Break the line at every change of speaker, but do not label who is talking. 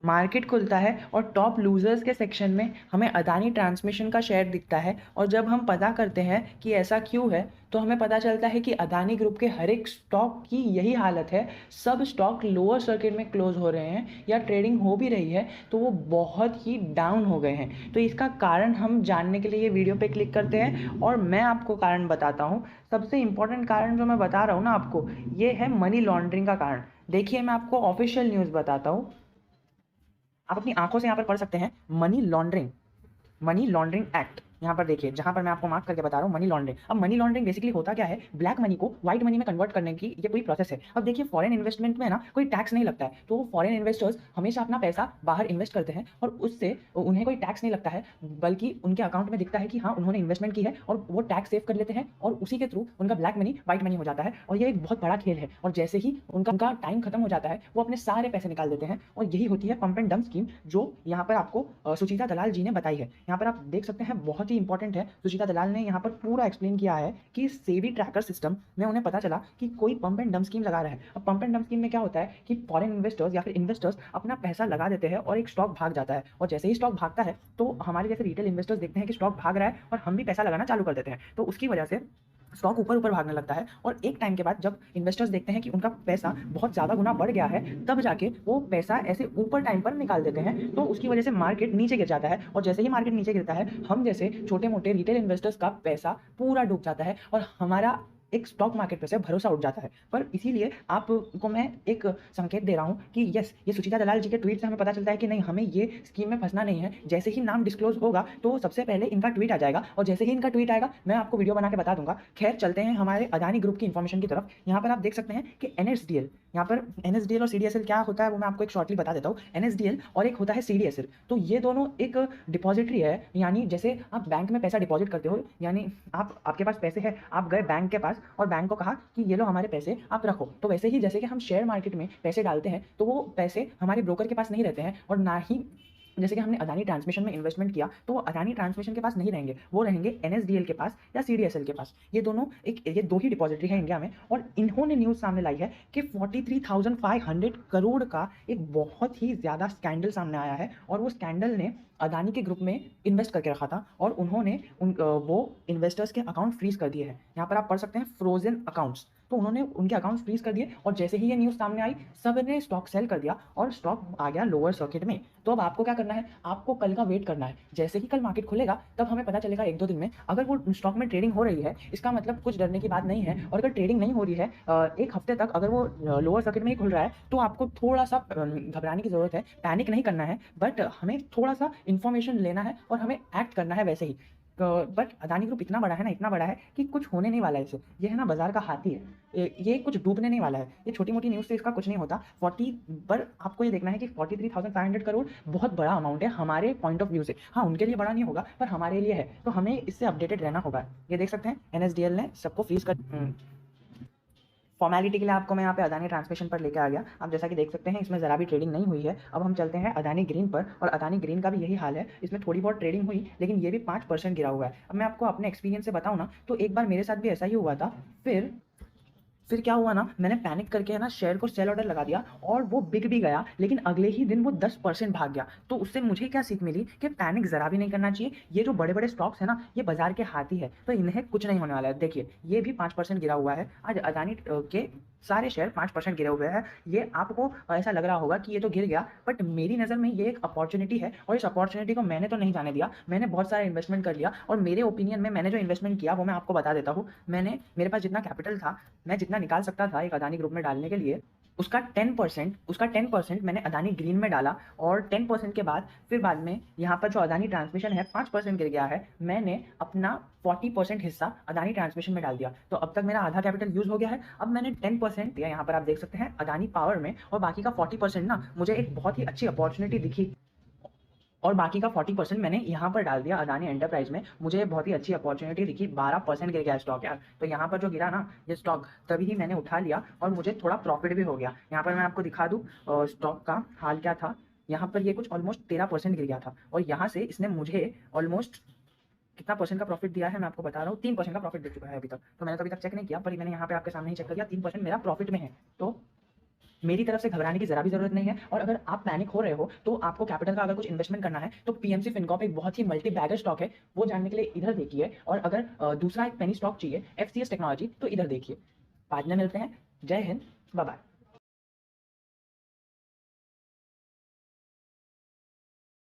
Market खुलता है और टॉप लूजर्स के सेक्शन में हमें अदानी ट्रांसमिशन का शेयर दिखता है और जब हम पता करते हैं कि ऐसा क्यों है तो हमें पता चलता है कि अदानी ग्रुप के हर एक स्टॉक की यही हालत है। सब स्टॉक लोअर सर्किट में क्लोज हो रहे हैं या ट्रेडिंग हो भी रही है तो वो बहुत ही डाउन हो गए हैं। तो इसका कारण हम जानने के लिए ये वीडियो पे क्लिक करते हैं और मैं आपको कारण बताता हूँ। सबसे इंपॉर्टेंट कारण जो मैं बता रहा हूँ ना आपको, ये है मनी लॉन्ड्रिंग का कारण। देखिए मैं आपको ऑफिशियल न्यूज़ बताता हूँ, आप अपनी आंखों से यहाँ पर पढ़ सकते हैं मनी लॉन्ड्रिंग एक्ट। यहाँ पर देखिए, जहाँ पर मैं आपको मार्क करके बता रहा हूँ मनी लॉन्ड्रिंग। अब मनी लॉन्ड्रिंग बेसिकली होता क्या है, ब्लैक मनी को व्हाइट मनी में कन्वर्ट करने की ये पूरी प्रोसेस है। अब देखिए फॉरेन इन्वेस्टमेंट में ना कोई टैक्स नहीं लगता है, तो फॉरेन इन्वेस्टर्स हमेशा अपना पैसा बाहर इन्वेस्ट करते हैं और उससे उन्हें कोई टैक्स नहीं लगता है, बल्कि उनके अकाउंट में दिखता है कि हाँ उन्होंने इन्वेस्टमेंट की है और वो टैक्स सेव कर लेते हैं और उसी के थ्रू उनका ब्लैक मनी व्हाइट मनी हो जाता है। और ये एक बहुत बड़ा खेल है और जैसे ही उनका उनका टाइम खत्म हो जाता है वो अपने सारे पैसे निकाल देते हैं और यही होती है पंप एंड डंप स्कीम जो यहाँ पर आपको सुचिता दलाल जी ने बताई है। यहाँ पर आप देख सकते हैं बहुत ही इंपॉर्टेंट है, सुचिता दलाल ने यहाँ पर पूरा एक्सप्लेन किया है कि सेबी ट्रैकर सिस्टम में उन्हें पता चला कि कोई पंप एंड डंप स्कीम लगा रहा है। अब पंप एंड डंप स्कीम में क्या होता है कि फॉरेन इन्वेस्टर्स या फिर इन्वेस्टर्स अपना पैसा लगा देते हैं और एक स्टॉक भाग जाता है और जैसे ही स्टॉक भागता है तो हमारे जैसे रिटेल इन्वेस्टर्स देखते हैं कि स्टॉक भाग रहा है और हम भी पैसा लगाना चालू कर देते हैं, तो उसकी वजह से स्टॉक ऊपर ऊपर भागने लगता है और एक टाइम के बाद जब इन्वेस्टर्स देखते हैं कि उनका पैसा बहुत ज़्यादा गुना बढ़ गया है तब जाके वो पैसा ऐसे ऊपर टाइम पर निकाल देते हैं, तो उसकी वजह से मार्केट नीचे गिर जाता है और जैसे ही मार्केट नीचे गिरता है हम जैसे छोटे मोटे रिटेल इन्वेस्टर्स का पैसा पूरा डूब जाता है और हमारा एक स्टॉक मार्केट पे से भरोसा उठ जाता है। पर इसीलिए आपको मैं एक संकेत दे रहा हूँ कि यस, ये सुचिता दलाल जी के ट्वीट से हमें पता चलता है कि नहीं, हमें ये स्कीम में फंसना नहीं है। जैसे ही नाम डिस्क्लोज होगा तो सबसे पहले इनका ट्वीट आ जाएगा और जैसे ही इनका ट्वीट आएगा मैं आपको वीडियो बना के बता दूंगा। खैर चलते हैं हमारे अदानी ग्रुप की इन्फॉर्मेशन की तरफ। यहाँ पर आप देख सकते हैं कि एनएसडीएल, यहाँ पर एनएसडीएल और सीडीएसएल क्या होता है वो मैं आपको एक शॉर्टली बता देता हूँ। एनएसडीएल और एक होता है सीडीएसएल, तो ये दोनों एक डिपॉजिटरी है, यानी जैसे आप बैंक में पैसा डिपॉजिट करते हो, यानी आपके पास पैसे है, आप गए बैंक के पास और बैंक को कहा कि ये लो हमारे पैसे आप रखो, तो वैसे ही जैसे कि हम शेयर मार्केट में पैसे डालते हैं तो वो पैसे हमारे ब्रोकर के पास नहीं रहते हैं और ना ही जैसे कि हमने अदानी ट्रांसमिशन में इन्वेस्टमेंट किया तो वो अदानी ट्रांसमिशन के पास नहीं रहेंगे, वो रहेंगे एनएसडीएल के पास या सीडीएसएल के पास। ये दो ही डिपॉजिटरी है इंडिया में और इन्होंने न्यूज़ सामने लाई है कि 43,500 करोड़ का एक बहुत ही ज़्यादा स्कैंडल सामने आया है और वो स्कैंडल ने अदानी के ग्रुप में इन्वेस्ट करके रखा था और उन्होंने वो इन्वेस्टर्स के अकाउंट फ्रीज कर दिए हैं। यहाँ पर आप पढ़ सकते हैं फ्रोजन अकाउंट्स, तो उन्होंने उनके अकाउंट्स फ्रीज कर दिए और जैसे ही ये न्यूज़ सामने आई सब ने स्टॉक सेल कर दिया और स्टॉक आ गया लोअर सर्किट में। तो अब आपको क्या करना है, आपको कल का वेट करना है। जैसे ही कल मार्केट खुलेगा तब हमें पता चलेगा एक दो दिन में, अगर वो स्टॉक में ट्रेडिंग हो रही है इसका मतलब कुछ डरने की बात नहीं है, और अगर ट्रेडिंग नहीं हो रही है एक हफ्ते तक अगर वो लोअर सर्किट में ही खुल रहा है तो आपको थोड़ा सा घबराने की जरूरत है, पैनिक नहीं करना है, बट हमें थोड़ा सा इन्फॉर्मेशन लेना है और हमें एक्ट करना है वैसे ही। बट अदानी ग्रुप इतना बड़ा है ना, इतना बड़ा है कि कुछ होने नहीं वाला है इसे। ये है ना बाजार का हाथी है, ये कुछ डूबने नहीं वाला है। ये छोटी मोटी न्यूज़ से इसका कुछ नहीं होता। 40 पर आपको ये देखना है कि 43,500 करोड़ बहुत बड़ा अमाउंट है हमारे पॉइंट ऑफ व्यू से। हाँ उनके लिए बड़ा नहीं होगा पर हमारे लिए है, तो हमें इससे अपडेटेड रहना होगा। ये देख सकते हैं एनएसडीएल ने सबको फ्रीज कर फॉर्मेलिटी के लिए आपको मैं यहाँ पे अदानी ट्रांसमिशन पर लेके आ गया। आप जैसा कि देख सकते हैं इसमें ज़रा भी ट्रेडिंग नहीं हुई है। अब हम चलते हैं अदानी ग्रीन पर और अदानी ग्रीन का भी यही हाल है, इसमें थोड़ी बहुत ट्रेडिंग हुई लेकिन ये भी 5% गिरा हुआ है। अब मैं आपको अपने एक्सपीरियंस से बताऊँ ना तो एक बार मेरे साथ भी ऐसा ही हुआ था। फिर क्या हुआ ना, मैंने पैनिक करके है ना शेयर को सेल ऑर्डर लगा दिया और वो बिक भी गया, लेकिन अगले ही दिन वो 10% भाग गया। तो उससे मुझे क्या सीख मिली कि पैनिक जरा भी नहीं करना चाहिए। ये जो बड़े बड़े स्टॉक्स है ना ये बाजार के हाथी है, तो इन्हें कुछ नहीं होने वाला है। देखिए ये भी 5% गिरा हुआ है आज अदानी के सारे शेयर 5% गिरे हुए हैं। ये आपको ऐसा लग रहा होगा कि ये तो गिर गया, बट मेरी नज़र में ये एक अपॉर्चुनिटी है और इस अपॉर्चुनिटी को मैंने तो नहीं जाने दिया। मैंने बहुत सारा इन्वेस्टमेंट कर लिया और मेरे ओपिनियन में मैंने जो इन्वेस्टमेंट किया वो मैं आपको बता देता हूँ। मेरे पास जितना कैपिटल था, मैं जितना निकाल सकता था एक अदानी ग्रुप में डालने के लिए, उसका 10% मैंने अदानी ग्रीन में डाला और 10% के बाद फिर बाद में यहाँ पर जो अदानी ट्रांसमिशन है 5% गिर गया है, मैंने अपना 40% हिस्सा अदानी ट्रांसमिशन में डाल दिया। तो अब तक मेरा आधा कैपिटल यूज हो गया है। अब मैंने 10% दिया यहाँ पर आप देख सकते हैं अदानी पावर में, और बाकी का 40% ना मुझे एक बहुत ही अच्छी अपॉर्चुनिटी दिखी और बाकी का 40% मैंने यहाँ पर डाल दिया अदानी एंटरप्राइज में। मुझे बहुत ही अच्छी अपॉर्चुनिटी दिखी, 12% गिर गया स्टॉक यार। तो यहाँ पर जो गिरा ना ये स्टॉक, तभी ही मैंने उठा लिया और मुझे थोड़ा प्रॉफिट भी हो गया। यहाँ पर मैं आपको दिखा दूँ स्टॉक का हाल क्या था। यहाँ पर ये कुछ ऑलमोस्ट 13% गिर गया था और यहाँ से इसने मुझे ऑलमोस्ट कितना परसेंट का प्रॉफिट दिया है मैं आपको बता रहा हूँ, 3% का प्रॉफिट दे चुका है अभी तक। तो मैंने तो अभी तक चेक नहीं किया पर मैंने यहाँ पे आपके सामने ही चेक कर दिया, 3% मेरा प्रॉफिट में है। तो मेरी तरफ से घबराने की ज़रा भी ज़रूरत नहीं है। और अगर आप पैनिक हो रहे हो तो आपको कैपिटल का अगर कुछ इन्वेस्टमेंट करना है तो पीएमसी फिनकॉर्प एक बहुत ही मल्टी बैगर स्टॉक है, वो जानने के लिए इधर देखिए। और अगर दूसरा एक पेनी स्टॉक चाहिए एफसीएस टेक्नोलॉजी तो इधर देखिए। बाद में मिलते हैं। जय हिंद, बाय बाय।